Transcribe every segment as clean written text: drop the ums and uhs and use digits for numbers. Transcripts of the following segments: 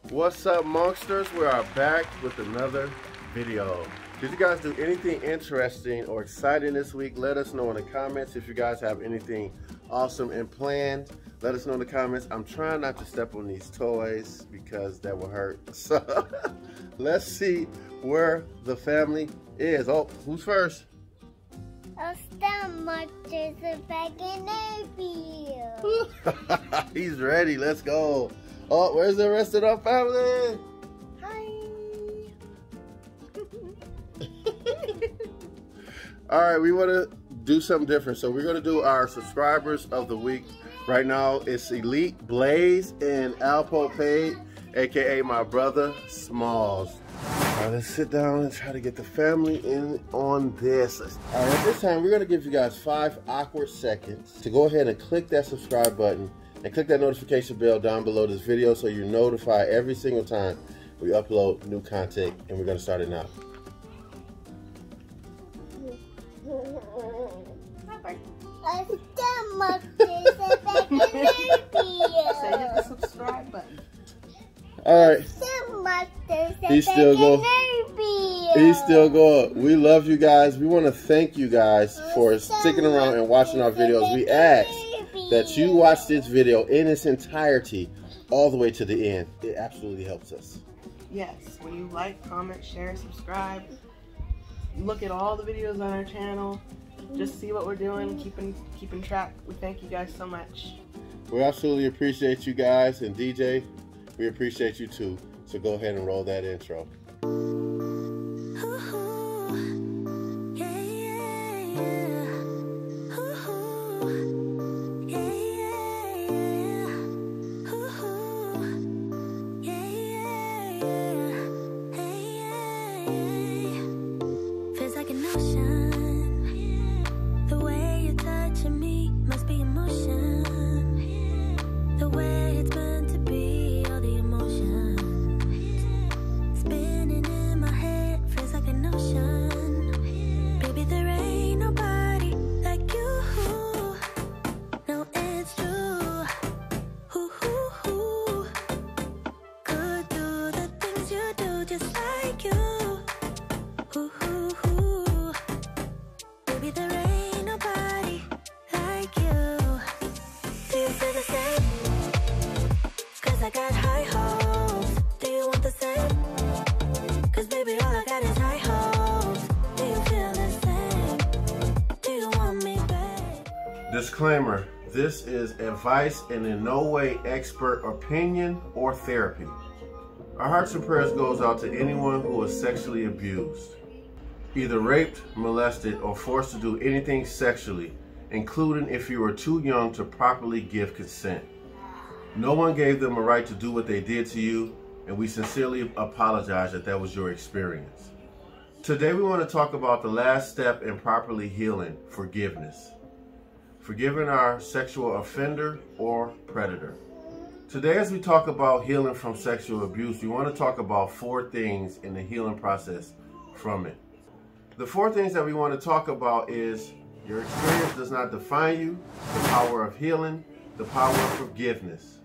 What's up, monsters? We are back with another video. Did you guys do anything interesting or exciting this week? Let us know in the comments. If you guys have anything awesome and planned, let us know in the comments. I'm trying not to step on these toys because that will hurt. So let's see where the family is. Oh, who's first? He's ready. Let's go. Oh, where's the rest of the family? Hi. All right, we want to do something different. So we're going to do our subscribers of the week. Right now, it's Elite, Blaze, and AlpoPaid, aka my brother Smalls. All right, let's sit down and try to get the family in on this. All right, at this time, we're going to give you guys 5 awkward seconds to go ahead and click that subscribe button and click that notification bell down below this video so you're notified every single time we upload new content, and we're going to start it now. So hit the subscribe button. All right. He's still going. He's still going. We love you guys. We want to thank you guys for sticking around and watching our videos. We ask that you watch this video in its entirety all the way to the end. It absolutely helps us. Yes, when you like, comment, share, subscribe, look at all the videos on our channel, just see what we're doing, keeping track. We thank you guys so much. We absolutely appreciate you guys, and DJ, we appreciate you too. So go ahead and roll that intro. Disclaimer, this is advice and in no way expert opinion or therapy. Our hearts and prayers goes out to anyone who was sexually abused, either raped, molested, or forced to do anything sexually, including if you were too young to properly give consent. No one gave them a right to do what they did to you, and we sincerely apologize that that was your experience. Today we want to talk about the last step in properly healing: forgiveness. Forgiving our sexual offender or predator. Today, as we talk about healing from sexual abuse, we want to talk about 4 things in the healing process from it. The 4 things that we want to talk about is: your experience does not define you, the power of healing, the power of forgiveness.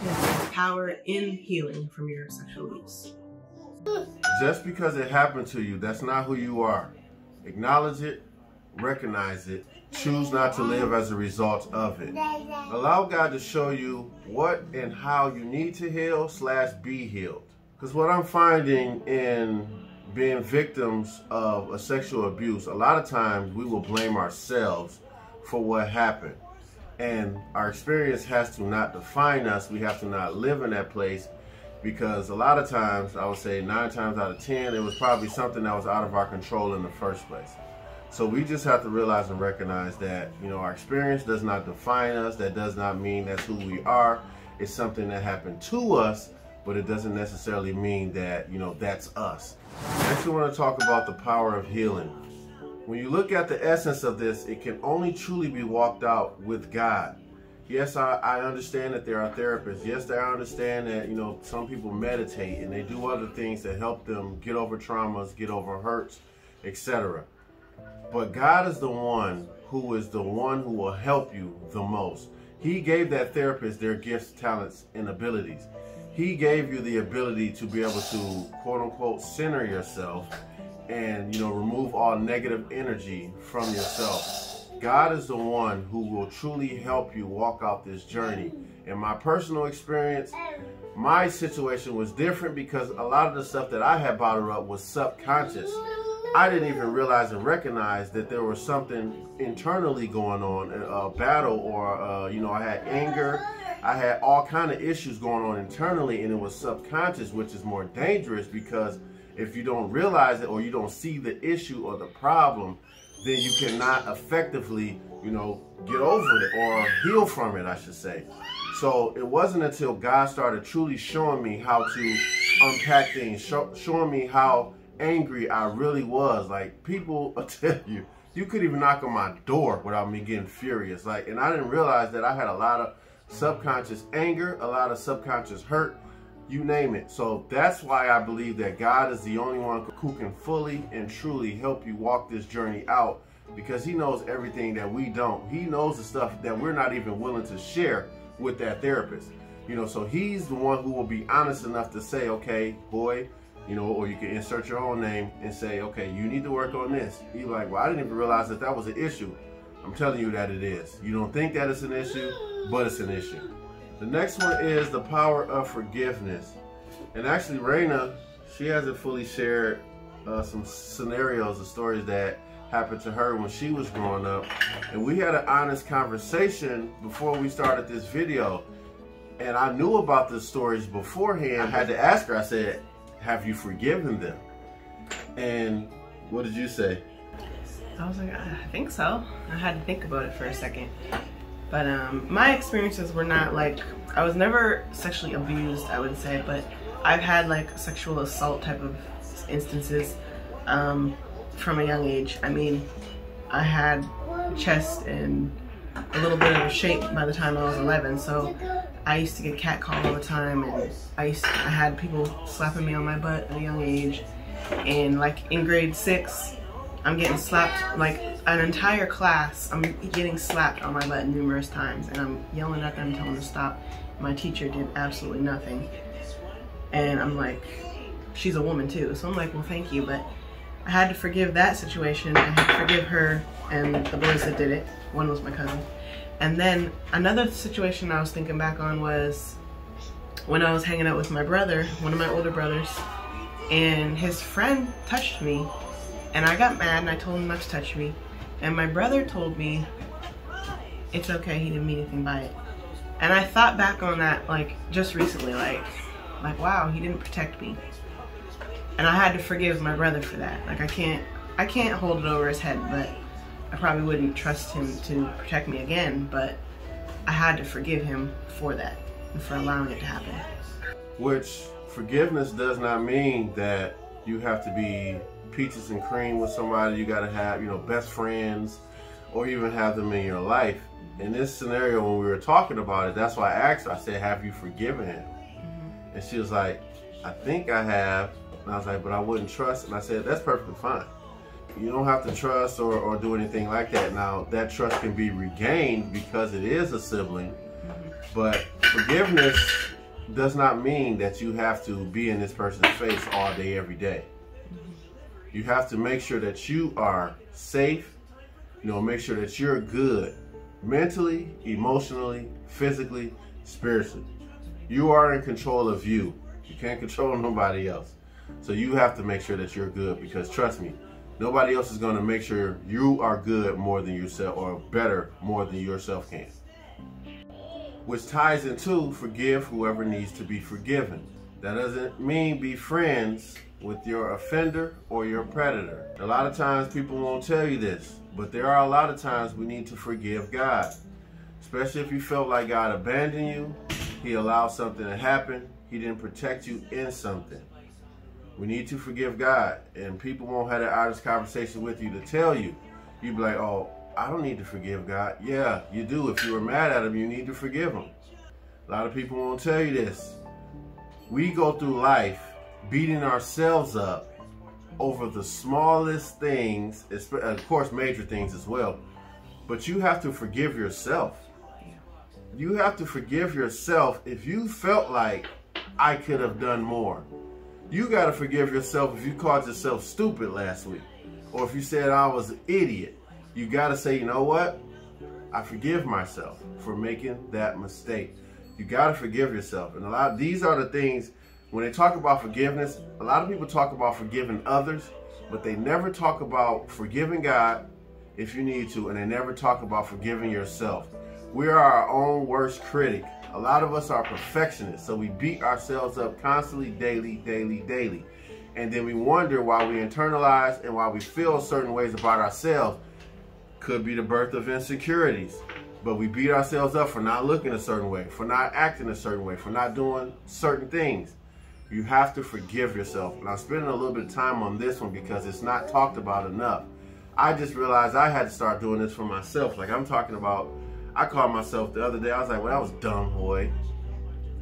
There's power in healing from your sexual abuse. Just because it happened to you, that's not who you are. Acknowledge it, recognize it, choose not to live as a result of it. Allow God to show you what and how you need to heal / be healed. Because what I'm finding in being victims of a sexual abuse, a lot of times we will blame ourselves for what happened. And our experience has to not define us. We have to not live in that place, because a lot of times, I would say 9 times out of 10, it was probably something that was out of our control in the first place. So we just have to realize and recognize that, you know, our experience does not define us. That does not mean that's who we are. It's something that happened to us, but it doesn't necessarily mean that, you know, that's us. Next, we want to talk about the power of healing. When you look at the essence of this, it can only truly be walked out with God. Yes, I understand that there are therapists. Yes, I understand that, you know, some people meditate and they do other things that help them get over traumas, get over hurts, etc. But God is the one who will help you the most. He gave that therapist their gifts, talents, and abilities. He gave you the ability to be able to, quote unquote, center yourself and, you know, remove all negative energy from yourself. God is the one who will truly help you walk out this journey. In my personal experience, my situation was different because a lot of the stuff that I had bottled up was subconscious. I didn't even realize and recognize that there was something internally going on, a battle, or, you know, I had anger. I had all kind of issues going on internally, and it was subconscious, which is more dangerous because if you don't realize it or you don't see the issue or the problem, then you cannot effectively, you know, get over it or heal from it, I should say. So it wasn't until God started truly showing me how to unpack things, showing me how angry I really was. Like, people will tell you, you could even knock on my door without me getting furious. Like, and I didn't realize that I had a lot of subconscious anger, a lot of subconscious hurt, you name it. So that's why I believe that God is the only one who can fully and truly help you walk this journey out, because he knows everything that we don't. He knows the stuff that we're not even willing to share with that therapist. You know, so he's the one who will be honest enough to say, okay, boy, you know, or you can insert your own name and say, okay, you need to work on this. You're like, well, I didn't even realize that that was an issue. I'm telling you that it is. You don't think that it's an issue, but it's an issue. The next one is the power of forgiveness. And actually, Raina, she hasn't fully shared some scenarios, the stories that happened to her when she was growing up. And we had an honest conversation before we started this video. And I knew about the stories beforehand. I had to ask her, I said, have you forgiven them? And what did you say? I was like, I think so. I had to think about it for a second. But my experiences were not like, I was never sexually abused, I would say, but I've had like sexual assault type of instances from a young age. I mean, I had chest and a little bit of a shape by the time I was 11, so I used to get catcalled all the time, and I had people slapping me on my butt at a young age. And like in grade 6, I'm getting slapped, like an entire class, I'm getting slapped on my butt numerous times, and I'm yelling at them, telling them to stop. My teacher did absolutely nothing. And I'm like, she's a woman too. So I'm like, well, thank you. But I had to forgive that situation. I had to forgive her and the boys that did it. One was my cousin. And then another situation I was thinking back on was when I was hanging out with my brother, one of my older brothers, and his friend touched me. And I got mad and I told him not to touch me. And my brother told me, it's okay, he didn't mean anything by it. And I thought back on that like just recently, like wow, he didn't protect me. And I had to forgive my brother for that. Like I can't hold it over his head, but I probably wouldn't trust him to protect me again, but I had to forgive him for that and for allowing it to happen. Which forgiveness does not mean that you have to be peaches and cream with somebody. You got to have, you know, best friends or even have them in your life. In this scenario, when we were talking about it, that's why I asked her, I said, have you forgiven him? And she was like, I think I have. And I was like, but I wouldn't trust. And I said, that's perfectly fine. You don't have to trust or do anything like that. Now, that trust can be regained because it is a sibling. But forgiveness does not mean that you have to be in this person's face all day, every day. You have to make sure that you are safe, you know, make sure that you're good mentally, emotionally, physically, spiritually. You are in control of you. You can't control nobody else. So you have to make sure that you're good, because trust me, nobody else is going to make sure you are good more than yourself, or better more than yourself can. Which ties into forgive whoever needs to be forgiven. That doesn't mean be friends with your offender or your predator. A lot of times people won't tell you this, but there are a lot of times we need to forgive God. Especially if you felt like God abandoned you, He allowed something to happen, He didn't protect you in something. We need to forgive God, and people won't have that honest conversation with you to tell you. You'd be like, oh, I don't need to forgive God. Yeah, you do. If you were mad at Him, you need to forgive Him. A lot of people won't tell you this. We go through life beating ourselves up over the smallest things, of course major things as well, but you have to forgive yourself. You have to forgive yourself if you felt like I could have done more. You got to forgive yourself if you called yourself stupid last week, or if you said I was an idiot. You got to say, you know what? I forgive myself for making that mistake. You got to forgive yourself. And these are the things, when they talk about forgiveness, a lot of people talk about forgiving others, but they never talk about forgiving God if you need to, and they never talk about forgiving yourself. We are our own worst critic. A lot of us are perfectionists, so we beat ourselves up constantly, daily. And then we wonder why we internalize and why we feel certain ways about ourselves. Could be the birth of insecurities. But we beat ourselves up for not looking a certain way, for not acting a certain way, for not doing certain things. You have to forgive yourself. And I'm spending a little bit of time on this one because it's not talked about enough. I just realized I had to start doing this for myself. Like I'm talking about, I called myself the other day, I was like, well, that was dumb, boy.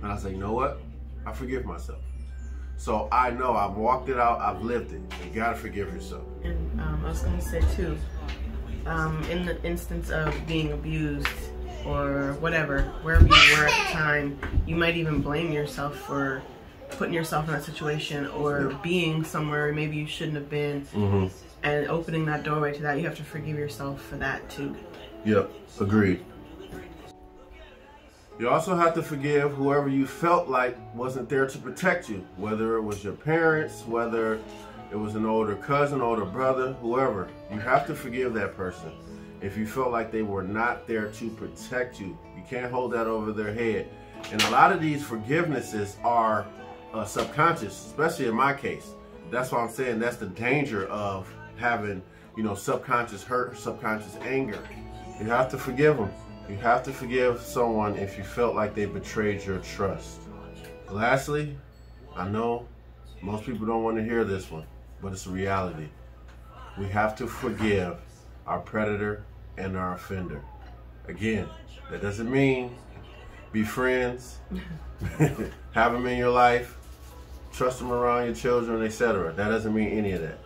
And I was like, you know what? I forgive myself. So I know I've walked it out, I've lived it. You gotta forgive yourself. And I was gonna say too, in the instance of being abused or whatever, wherever you were at the time, you might even blame yourself for putting yourself in that situation or being somewhere maybe you shouldn't have been. And opening that doorway to that, you have to forgive yourself for that too. Yep, agreed. You also have to forgive whoever you felt like wasn't there to protect you, whether it was your parents, whether it was an older cousin, older brother, whoever. You have to forgive that person if you felt like they were not there to protect you. You can't hold that over their head. And a lot of these forgivenesses are subconscious, especially in my case. That's why I'm saying that's the danger of having, subconscious hurt, subconscious anger. You have to forgive them. You have to forgive someone if you felt like they betrayed your trust. Lastly, I know most people don't want to hear this one, but it's a reality. We have to forgive our predator and our offender. Again, that doesn't mean be friends, have them in your life, trust them around your children, etc. That doesn't mean any of that.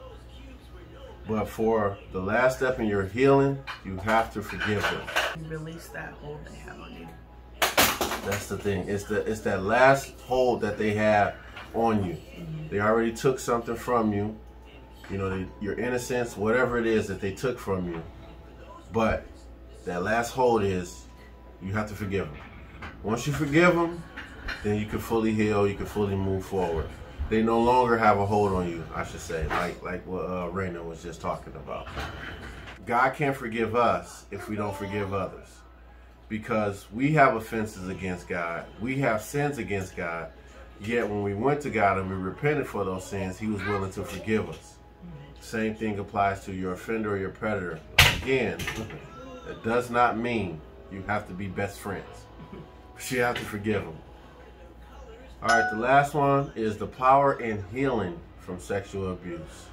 But for the last step in your healing, you have to forgive them. Release that hold they have on you. That's the thing. It's that last hold that they have on you. They already took something from you. Your innocence, whatever it is that they took from you. But that last hold is, you have to forgive them. Once you forgive them, then you can fully heal. You can fully move forward. They no longer have a hold on you, I should say, like what Raina was just talking about. God can't forgive us if we don't forgive others, because we have offenses against God. We have sins against God. Yet when we went to God and we repented for those sins, He was willing to forgive us. Same thing applies to your offender or your predator. Again, that does not mean you have to be best friends. But you have to forgive them. All right, the last one is the power in healing from sexual abuse.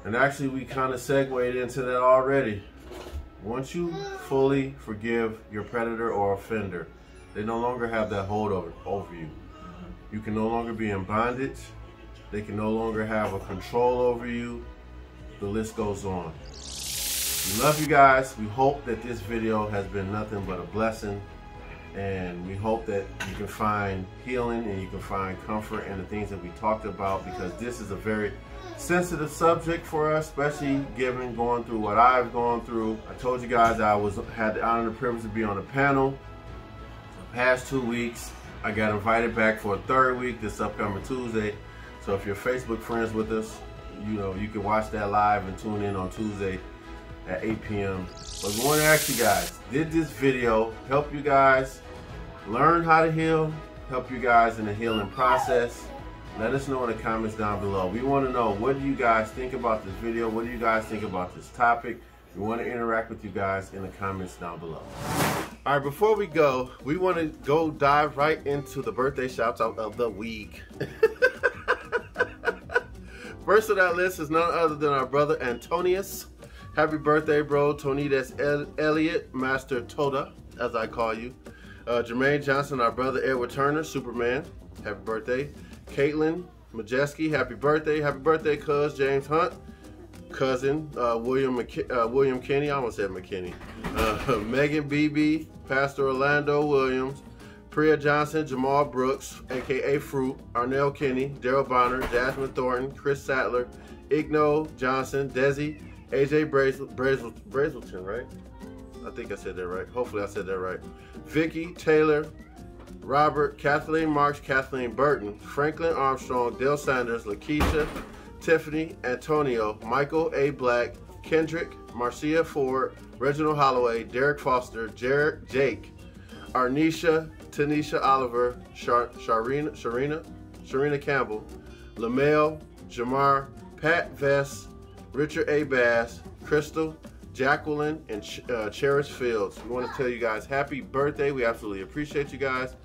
And actually, we kind of segued into that already. Once you fully forgive your predator or offender, they no longer have that hold over you. You can no longer be in bondage. They can no longer have a control over you. The list goes on. We love you guys. We hope that this video has been nothing but a blessing. And we hope that you can find healing and you can find comfort in the things that we talked about, because this is a very sensitive subject for us, especially given going through what I've gone through. I told you guys I had the honor and the privilege to be on the panel the past 2 weeks. I got invited back for a third week this upcoming Tuesday. So if you're Facebook friends with us, you can watch that live and tune in on Tuesday at 8 p.m. But we want to ask you guys, did this video help you guys learn how to heal, help you guys in the healing process? Let us know in the comments down below. We want to know, what do you guys think about this video? What do you guys think about this topic? We want to interact with you guys in the comments down below. All right, before we go, we want to go dive right into the birthday shouts out of the week. First on that list is none other than our brother Antonius. Happy birthday, bro. Tonnines Elliot, Master Toda, as I call you. Jermaine Johnson, our brother Edward Turner, Superman. Happy birthday. Katelin Majeski, happy birthday. Happy birthday, cuz James Hunt. Cousin William Kinney, I almost said McKinney. Megan Beebe, PastorOrlando Williams, Pria Johnson, Jamaal Brooks, aka Fruit, Arnell Kinney, Darryl Bonner, Jasmine Thornton, Chris Sattler, Igno Johnson, Desie, A.J Brazzelton, right? I think I said that right. Hopefully I said that right. Vikki, Taylor, Robert, Kathleen Marks, Kathleen Burton, Franklin Armstrong, Dell Sanders, Lakeisha, Tiffany, Antonio, Michael A. Black, Kendrick, Marcia Ford, Reginald Holloway, Derek Foster, Jake, Arnisha, Tanisha Oliver, Sharina Campbell, Lamel, Jamar, Pat Vess, Richard A. Bass, Crystal, Jacqueline, and Cherish Fields. We want to tell you guys happy birthday. We absolutely appreciate you guys.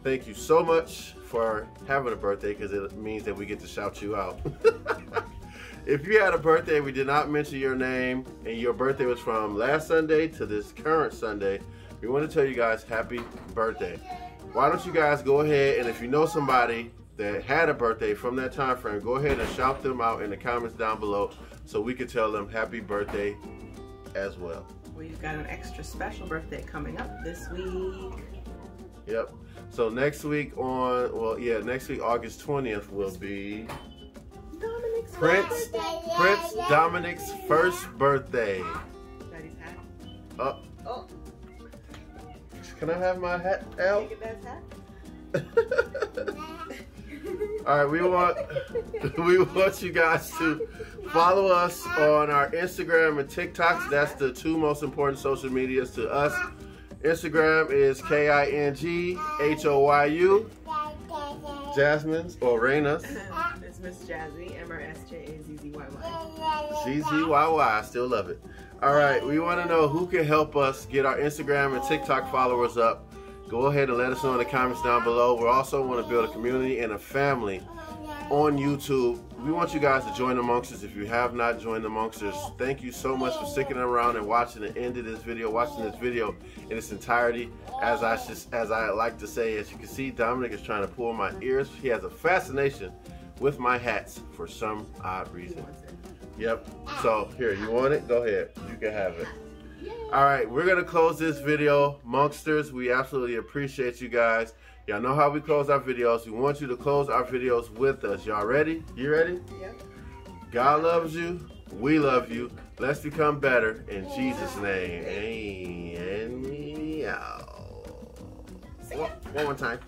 Thank you so much for having a birthday, because it means that we get to shout you out. If you had a birthday, we did not mention your name, and your birthday was from last Sunday to this current Sunday, we want to tell you guys happy birthday. Why don't you guys go ahead, and if you know somebody that had a birthday from that time frame, go ahead and shout them out in the comments down below so we can tell them happy birthday as well. We've got an extra special birthday coming up this week. Yep. So next week next week, August 20th, will be Prince Dominic's first birthday. Daddy's hat. Oh. Can I have my hat, Al? Take it, hat. All right, we want you guys to follow us on our Instagram and TikToks. That's the two most important social medias to us. Instagram is KINGHOYU. Jasmine's or Raina's. It's Miss Jazzy, MRSJAZZYY. ZZYY, I still love it. All right, we want to know who can help us get our Instagram and TikTok followers up. Go ahead and let us know in the comments down below. We also want to build a community and a family on YouTube. We want you guys to join amongst us. If you have not joined amongst us, thank you so much for sticking around and watching the end of this video, watching this video in its entirety. As I like to say, as you can see, Dominic is trying to pull my ears. He has a fascination with my hats for some odd reason. Yep. So here, you want it? Go ahead. You can have it. All right, we're gonna close this video, Monksters. We absolutely appreciate you guys. Y'all know how we close our videos. We want you to close our videos with us. Y'all ready? You ready? Yep. God loves you. We love you. Let's become better in Jesus' name. Amen. One more time.